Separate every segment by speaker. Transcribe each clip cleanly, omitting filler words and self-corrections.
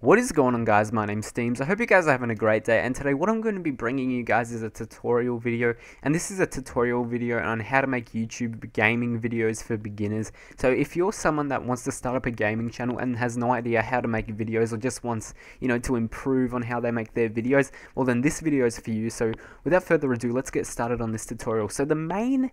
Speaker 1: What is going on, guys? My name's Steamz. I hope you guys are having a great day, and today what I'm going to be bringing you guys is a tutorial video, and this is a tutorial video on how to make YouTube gaming videos for beginners. So if you're someone that wants to start up a gaming channel and has no idea how to make videos, or just wants, to improve on how they make their videos, well then this video is for you. So without further ado, let's get started on this tutorial. So the main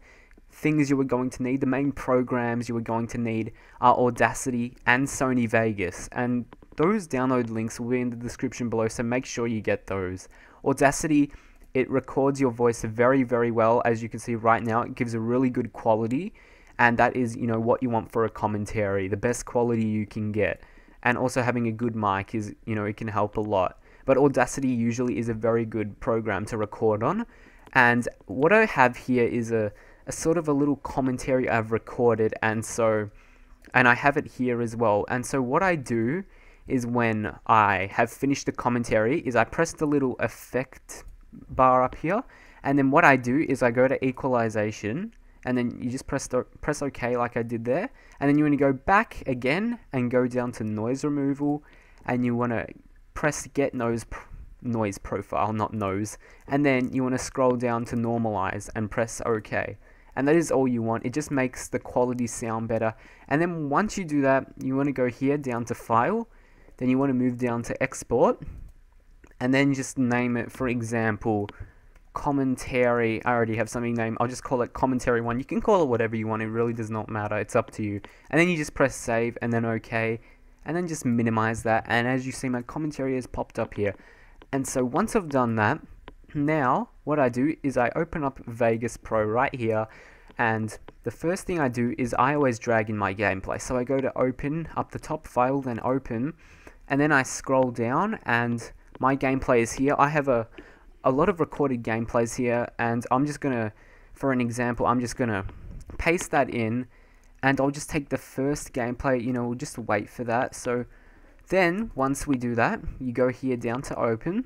Speaker 1: things you are going to need, the main programs you are going to need are Audacity and Sony Vegas, and those download links will be in the description below, so make sure you get those. Audacity, it records your voice very, very well. As you can see right now, it gives a really good quality, and that is, what you want for a commentary, the best quality you can get. And also having a good mic is, it can help a lot. But Audacity usually is a very good program to record on. And what I have here is a sort of a little commentary I've recorded, and I have it here as well. And so what I do is when I have finished the commentary is I press the little effect bar up here, and then what I do is I go to equalization, and then you just press OK like I did there, and then you want to go back again and go down to noise removal, and you want to press get noise profile, not nose, and then you want to scroll down to normalize and press OK. And that is all you want. It just makes the quality sound better. And then once you do that, you want to go here down to file, then you want to move down to export, and then just name it, for example, commentary. I already have something named. I'll just call it commentary 1. You can call it whatever you want. It really does not matter. It's up to you. And then you just press save and then OK, and then just minimize that. And as you see, my commentary has popped up here. And so once I've done that, now what I do is I open up Vegas Pro right here, and the first thing I do is I always drag in my gameplay. So I go to open, up the top, file, then open, and then I scroll down and my gameplay is here. I have a lot of recorded gameplays here, and I'm just gonna, for an example, I'm just gonna paste that in, and I'll just take the first gameplay, we'll just wait for that. So then once we do that, you go here down to open,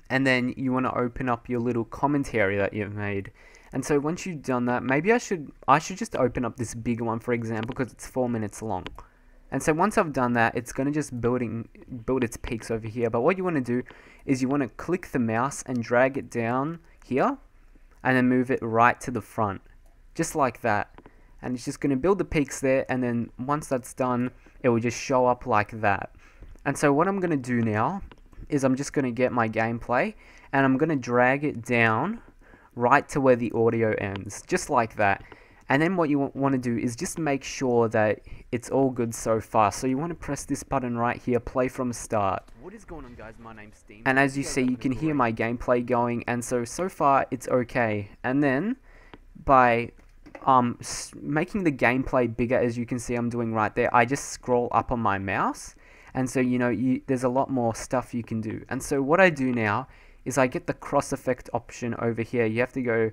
Speaker 1: and then you want to open up your little commentary that you've made. And so once you've done that, maybe I should just open up this bigger one, for example, because it's 4 minutes long. And so once I've done that, it's going to just build its peaks over here. But what you want to do is you want to click the mouse and drag it down here, and then move it right to the front, just like that. And it's just going to build the peaks there, and then once that's done, it will just show up like that. And so what I'm going to do now is I'm just going to get my gameplay, and I'm going to drag it down right to where the audio ends, just like that. And then what you want to do is just make sure that it's all good so far. So you want to press this button right here, play from start.
Speaker 2: What is going on, guys? My name's Steamz.
Speaker 1: And as you see, you can hear my gameplay going, and so far it's okay. And then by making the gameplay bigger, as you can see I'm doing right there, I just scroll up on my mouse, and so there's a lot more stuff you can do. And so what I do now is I get the cross effect option over here. You have to go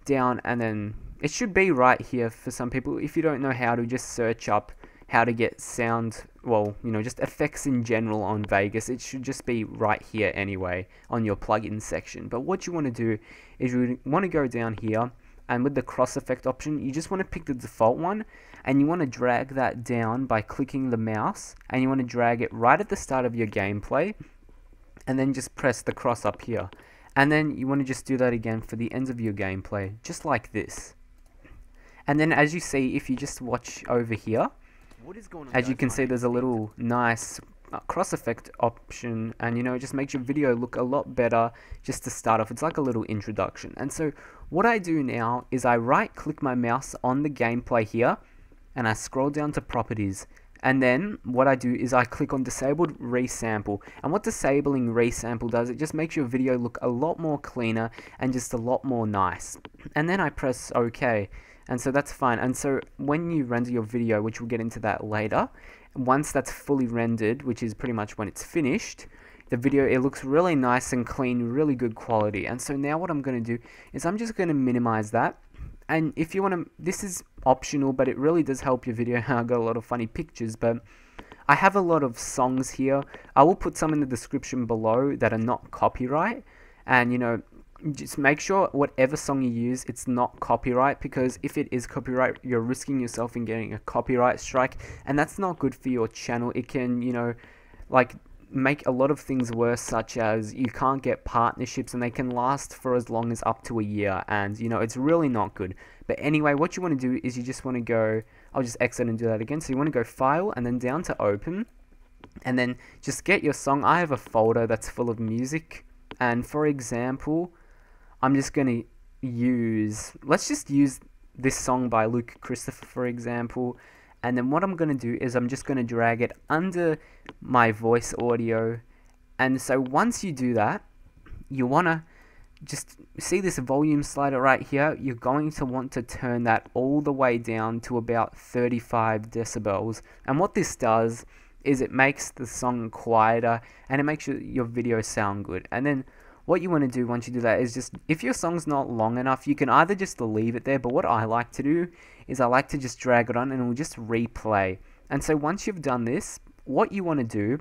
Speaker 1: down, and then it should be right here for some people. If you don't know how to, just search up how to get sound, just effects in general on Vegas. It should just be right here anyway on your plugin section. But what you want to do is you want to go down here, and with the cross effect option, you just want to pick the default one, and you want to drag that down by clicking the mouse, and you want to drag it right at the start of your gameplay, and then just press the cross up here. And then you want to just do that again for the ends of your gameplay, just like this. And then as you see, if you just watch over here, as you can see, there's a little nice cross effect option, and it just makes your video look a lot better just to start off. It's like a little introduction. And so what I do now is I right click my mouse on the gameplay here, and I scroll down to properties, and then what I do is I click on disabled resample. And what disabling resample does, it just makes your video look a lot more cleaner and just a lot more nice. And then I press OK, and so that's fine. And so when you render your video, which we'll get into that later, once that's fully rendered, which is pretty much when it's finished, the video, it looks really nice and clean, really good quality. And so now what I'm going to do is I'm just going to minimize that. And if you want to, this is optional, but it really does help your video. I've got a lot of funny pictures, but I have a lot of songs here. I will put some in the description below that are not copyright. And just make sure whatever song you use, it's not copyright, because if it is copyright, you're risking yourself in getting a copyright strike, and that's not good for your channel. It can, like make a lot of things worse, such as you can't get partnerships and they can last for as long as up to a year, and you know, it's really not good. But anyway, what you want to do is you just want to go, I'll just exit and do that again. So you want to go file and then down to open, and then just get your song. I have a folder that's full of music, and for example, I'm just going to use, let's just use this song by Luke Christopher for example. And then what I'm going to do is I'm just going to drag it under my voice audio. And so once you do that, you want to just see this volume slider right here. You're going to want to turn that all the way down to about 35 decibels. And what this does is it makes the song quieter and it makes your video sound good. And then what you want to do once you do that is just, if your song's not long enough, you can either just leave it there, but what I like to do is I like to just drag it on and it will just replay. And so once you've done this, what you want to do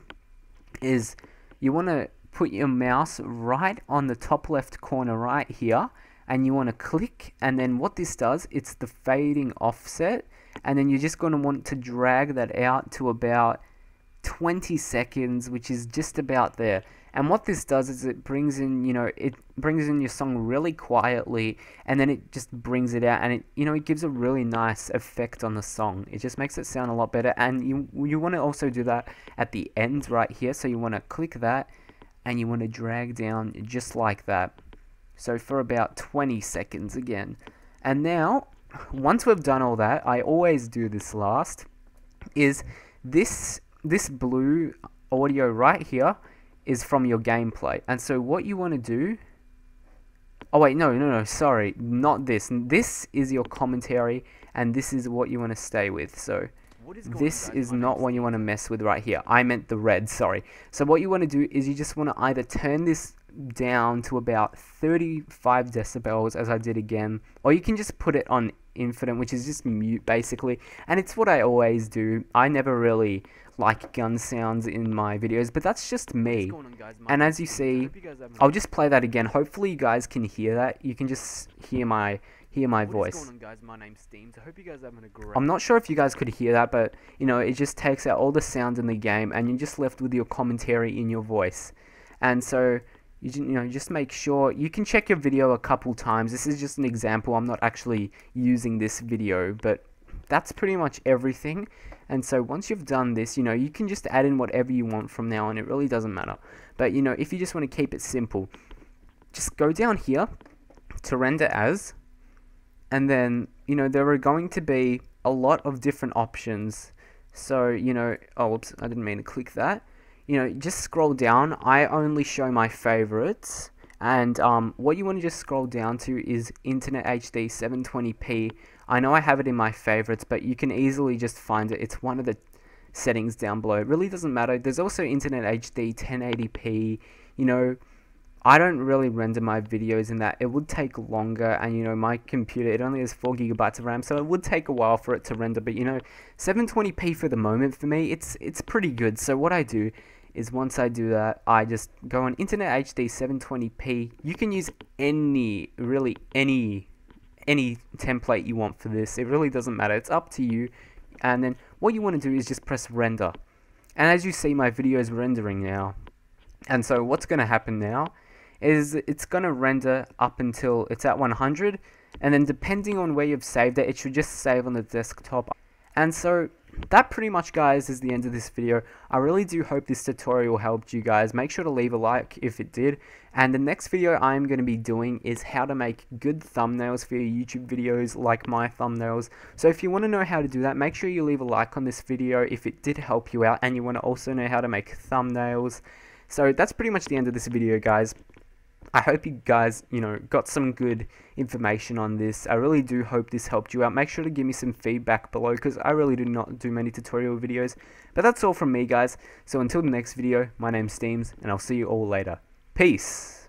Speaker 1: is you want to put your mouse right on the top left corner right here, and you want to click, and then what this does, it's the fading offset, and then you're just going to want to drag that out to about 20 seconds, which is just about there. And what this does is it brings in, it brings in your song really quietly, and then it just brings it out, and it gives a really nice effect on the song. It just makes it sound a lot better. And you want to also do that at the end right here. So you want to click that, and you want to drag down just like that. So for about 20 seconds again. And now, once we've done all that, I always do this last, is this blue audio right here is from your gameplay. And so what you want to do, oh wait, no, sorry, not this. This is your commentary, and this is what you want to stay with. So this is not what you want to mess with right here. I meant the red, sorry. So what you want to do is you just want to either turn this down to about 35 decibels, as I did again, or you can just put it on infinite, which is just mute basically. And it's what I always do. I never really like gun sounds in my videos, but that's just me. And as you see, I'll just play that again. Hopefully you guys can hear that. You can just hear my voice.
Speaker 2: My name's Steamz. I hope you guys are having a great.
Speaker 1: I'm not sure if you guys could hear that, but it just takes out all the sound in the game, and you're just left with your commentary in your voice. And so just make sure you can check your video a couple times. This is just an example. I'm not actually using this video, but that's pretty much everything. And so once you've done this, you can just add in whatever you want from now on. It really doesn't matter. But if you just want to keep it simple, just go down here to render as, and then there are going to be a lot of different options. So oh whoops, I didn't mean to click that. Just scroll down. I only show my favorites, and what you want to just scroll down to is Internet HD 720p. I know I have it in my favorites, but you can easily just find it. It's one of the settings down below. It really doesn't matter. There's also Internet HD 1080p. I don't really render my videos in that. It would take longer, and my computer, it only has 4 GB of RAM, so it would take a while for it to render. But 720p for the moment for me, it's pretty good. So what I do is once I do that, I just go on Internet HD 720p. You can use any template you want for this. It really doesn't matter. It's up to you. And then what you want to do is just press render. And as you see, my video is rendering now. And so what's going to happen now is it's going to render up until it's at 100. And then depending on where you've saved it, it should just save on the desktop. And so that pretty much, guys, is the end of this video. I really do hope this tutorial helped you guys. Make sure to leave a like if it did. And the next video I'm going to be doing is how to make good thumbnails for your YouTube videos, like my thumbnails. So if you want to know how to do that, make sure you leave a like on this video if it did help you out, and you want to also know how to make thumbnails. So that's pretty much the end of this video, guys. I hope you guys, got some good information on this. I really do hope this helped you out. Make sure to give me some feedback below, because I really do not do many tutorial videos. But that's all from me, guys. So until the next video, my name's Steamz, and I'll see you all later. Peace!